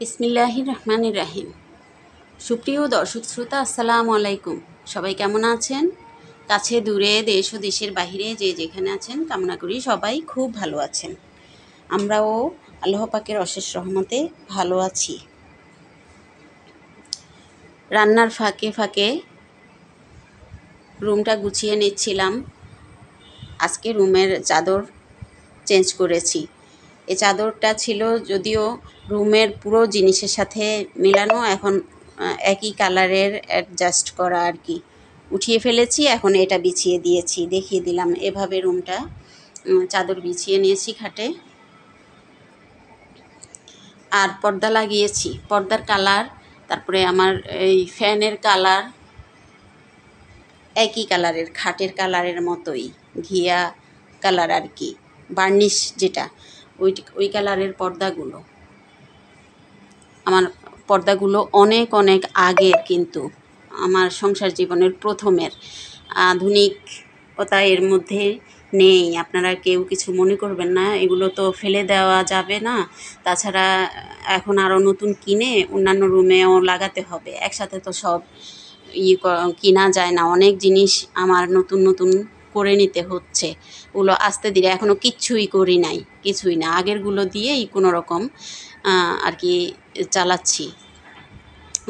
বিসমিল্লাহির রহমানির রাহিম। সুপ্রিয় দর্শক শ্রোতা, আসসালামু আলাইকুম। সবাই কেমন আছেন? কাছে দূরে, দেশ ও দেশের বাহিরে যে যেখানে আছেন, কামনা করি সবাই খুব ভালো আছেন। আমরাও আল্লাহ পাকের অশেষ রহমতে ভালো আছি। রান্নার ফাঁকে ফাঁকে রুমটা গুছিয়ে নিচ্ছিলাম। আজকে রুমের চাদর চেঞ্জ করেছি। এই চাদরটা ছিল যদিও রুমের পুরো জিনিসের সাথে মেলানো, এখন একই কালারের অ্যাডজাস্ট করা আর কি। উঠিয়ে ফেলেছি, এখন এটা বিছিয়ে দিয়েছি, দেখিয়ে দিলাম এভাবে রুমটা চাদর বিছিয়ে নিয়েছি খাটে। আর পর্দা লাগিয়েছি, পর্দার কালার, তারপরে আমার এই ফ্যানের কালার একই কালারের, খাটের কালারের মতোই, ঘিয়া কালার আর কি, বার্নিশ যেটা, ওই কালারের পর্দাগুলো। আমার পর্দাগুলো অনেক অনেক আগের, কিন্তু আমার সংসার জীবনের প্রথমের। আধুনিকতা এর মধ্যে নেই, আপনারা কেউ কিছু মনে করবেন না, এগুলো তো ফেলে দেওয়া যাবে না। তাছাড়া এখন আরও নতুন কিনে অন্যান্য রুমেও লাগাতে হবে, একসাথে তো সব কিনা যায় না। অনেক জিনিস আমার নতুন নতুন করে নিতে হচ্ছে, ওগুলো আস্তে ধীরে, এখনও কিচ্ছুই করি নাই, কিছুই না, আগেরগুলো দিয়েই কোনো রকম আর কি চালাচ্ছি।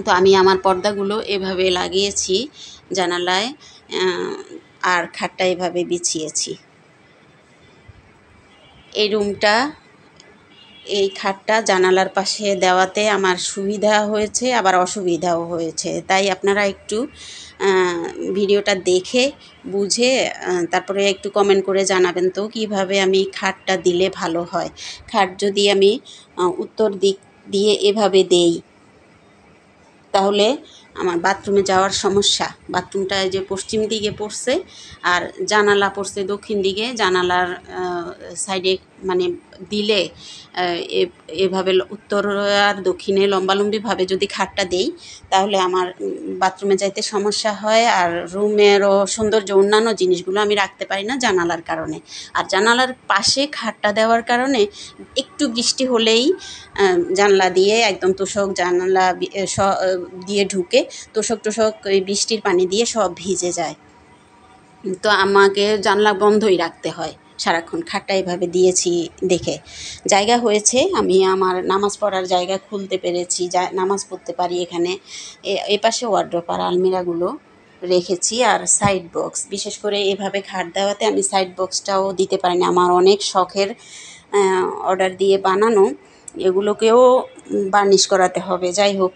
তো আমি আমার পর্দাগুলো এভাবে লাগিয়েছি জানালায়, আর খাটটা এভাবে বিছিয়েছি। এই রুমটা, এই খাটটা জানালার পাশে দেওয়াতে আমার সুবিধা হয়েছে, আবার অসুবিধাও হয়েছে। তাই আপনারা একটু ভিডিওটা দেখে বুঝে তারপরে একটু কমেন্ট করে জানাবেন তো কিভাবে আমি খাটটা দিলে ভালো হয়। খাট যদি আমি উত্তর দিক দিয়ে এভাবে দেই, তাহলে আমার বাথরুমে যাওয়ার সমস্যা। বাথরুমটা যে পশ্চিম দিকে পড়ছে আর জানালা পড়ছে দক্ষিণ দিকে, জানালার সাইডে মানে দিলে এভাবে উত্তর আর দক্ষিণে লম্বালম্বিভাবে যদি খাটটা দেই, তাহলে আমার বাথরুমে যাইতে সমস্যা হয়, আর রুমেরও সৌন্দর্য অন্যান্য জিনিসগুলো আমি রাখতে পারি না জানালার কারণে। আর জানালার পাশে খাটটা দেওয়ার কারণে একটু বৃষ্টি হলেই জানলা দিয়ে একদম তোষক, জানালা দিয়ে ঢুকে তোষক ওই বৃষ্টির পানি দিয়ে সব ভিজে যায়। তো আমাকে জানলা বন্ধই রাখতে হয় সারাক্ষণ। খাটটা এভাবে দিয়েছি দেখে জায়গা হয়েছে, আমি আমার নামাজ পড়ার জায়গা খুলতে পেরেছি, নামাজ পড়তে পারি এখানে। এপাশে ওয়ার্ড্রোব আর আলমিরাগুলো রেখেছি, আর সাইড বক্স, বিশেষ করে এভাবে খাট দেওয়াতে আমি সাইড বক্সটাও দিতে পারিনি। আমার অনেক শখের অর্ডার দিয়ে বানানো, এগুলোকেও বার্নিশ করাতে হবে, যাই হোক,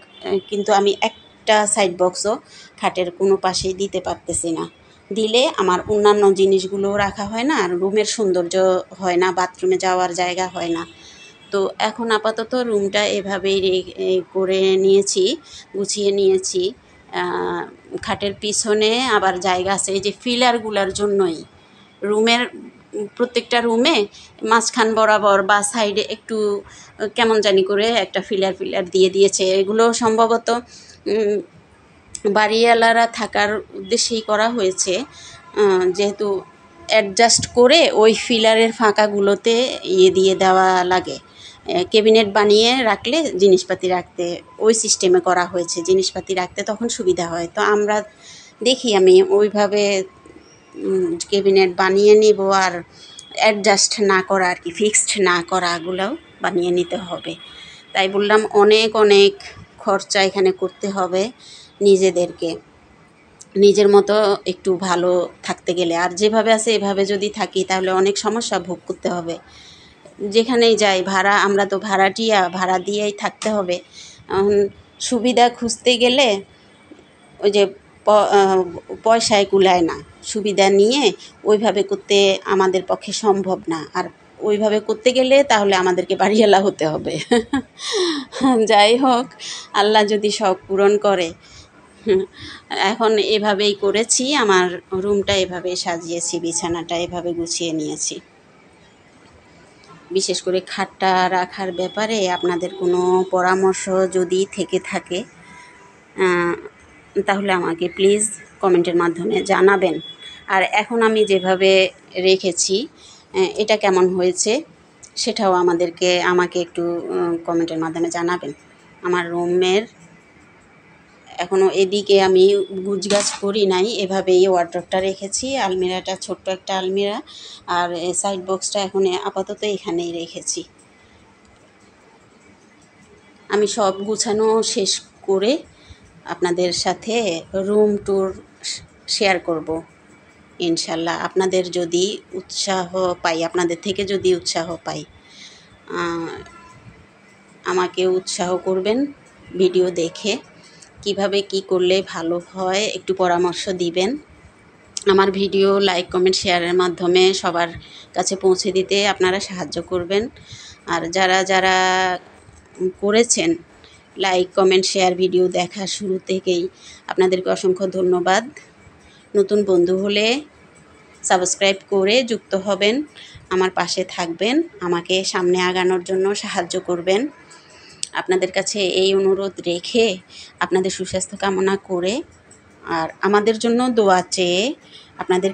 কিন্তু আমি একটা সাইড বক্সও খাটের কোনো পাশেই দিতে পারতেছি না। দিলে আমার অন্যান্য জিনিসগুলো রাখা হয় না, আর রুমের সৌন্দর্য হয় না, বাথরুমে যাওয়ার জায়গা হয় না। তো এখন আপাতত রুমটা এভাবেই করে নিয়েছি, গুছিয়ে নিয়েছি। খাটের পিছনে আবার জায়গা আছে এই যে ফিলারগুলোর জন্যই। রুমের প্রত্যেকটা রুমে মাঝখান বরাবর বা সাইডে একটু কেমন জানি করে একটা ফিলার দিয়ে দিয়েছে। এগুলো সম্ভবত বাড়িওয়ালারা থাকার উদ্দেশ্যেই করা হয়েছে, যেহেতু অ্যাডজাস্ট করে ওই ফিলারের ফাঁকাগুলোতে দিয়ে দেওয়া লাগে। ক্যাবিনেট বানিয়ে রাখলে জিনিসপাতি রাখতে ওই সিস্টেমে করা হয়েছে, জিনিসপাতি রাখতে তখন সুবিধা হয়। তো আমরা দেখি, আমি ওইভাবে ক্যাবিনেট বানিয়ে নিব, আর অ্যাডজাস্ট না করা আর কি, ফিক্সড না করাগুলোও বানিয়ে নিতে হবে। তাই বললাম অনেক অনেক খরচা এখানে করতে হবে নিজেদেরকে, নিজের মতো একটু ভালো থাকতে গেলে। আর যেভাবে আছে এভাবে যদি থাকি তাহলে অনেক সমস্যা ভোগ করতে হবে। যেখানেই যাই ভাড়া, আমরা তো ভাড়াটিয়া, ভাড়া দিয়েই থাকতে হবে। সুবিধা খুঁজতে গেলে ওই যে পয়সায় কুলায় না, সুবিধা নিয়ে ওইভাবে করতে আমাদের পক্ষে সম্ভব না। আর ওইভাবে করতে গেলে তাহলে আমাদেরকে বাড়িওয়ালা হতে হবে। যাই হোক, আল্লাহ যদি সব পূরণ করে। এখন এভাবেই করেছি, আমার রুমটা এভাবে সাজিয়েছি, বিছানাটা এভাবে গুছিয়ে নিয়েছি। বিশেষ করে খাটটা রাখার ব্যাপারে আপনাদের কোনো পরামর্শ যদি থেকে থাকে তাহলে আমাকে প্লিজ কমেন্টের মাধ্যমে জানাবেন। আর এখন আমি যেভাবে রেখেছি এটা কেমন হয়েছে সেটাও আমাকে একটু কমেন্টের মাধ্যমে জানাবেন। আমার রুমের। এখনও এদিকে আমি গুছগাছ করি নাই, এভাবেই ওয়ার্ড্রপটা রেখেছি। আলমিরাটা ছোট্ট একটা আলমিরা, আর সাইড বক্সটা এখন আপাতত এখানেই রেখেছি। আমি সব গুছানো শেষ করে আপনাদের সাথে রুম ট্যুর শেয়ার করব ইনশাল্লাহ। আপনাদের যদি উৎসাহ পাই, আপনাদের থেকে যদি উৎসাহ পাই, আমাকে উৎসাহ করবেন ভিডিও দেখে। কিভাবে কি করলে ভালো হয় একটু পরামর্শ দিবেন। আমার ভিডিও লাইক কমেন্ট শেয়ারের মাধ্যমে সবার কাছে পৌঁছে দিতে আপনারা সাহায্য করবেন। আর যারা যারা করেছেন লাইক কমেন্ট শেয়ার ভিডিও দেখা শুরু থেকেই, আপনাদেরকে অসংখ্য ধন্যবাদ। নতুন বন্ধু হলে সাবস্ক্রাইব করে যুক্ত হবেন, আমার পাশে থাকবেন, আমাকে সামনে আগানোর জন্য সাহায্য করবেন। আপনাদের কাছে এই অনুরোধ রেখে আপনাদের সুস্বাস্থ্য কামনা করে আর আমাদের জন্য দোয়া চেয়ে আপনাদের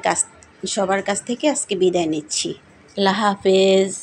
সবার কাছ থেকে আজকে বিদায় নিচ্ছি। আল্লাহ হাফেজ।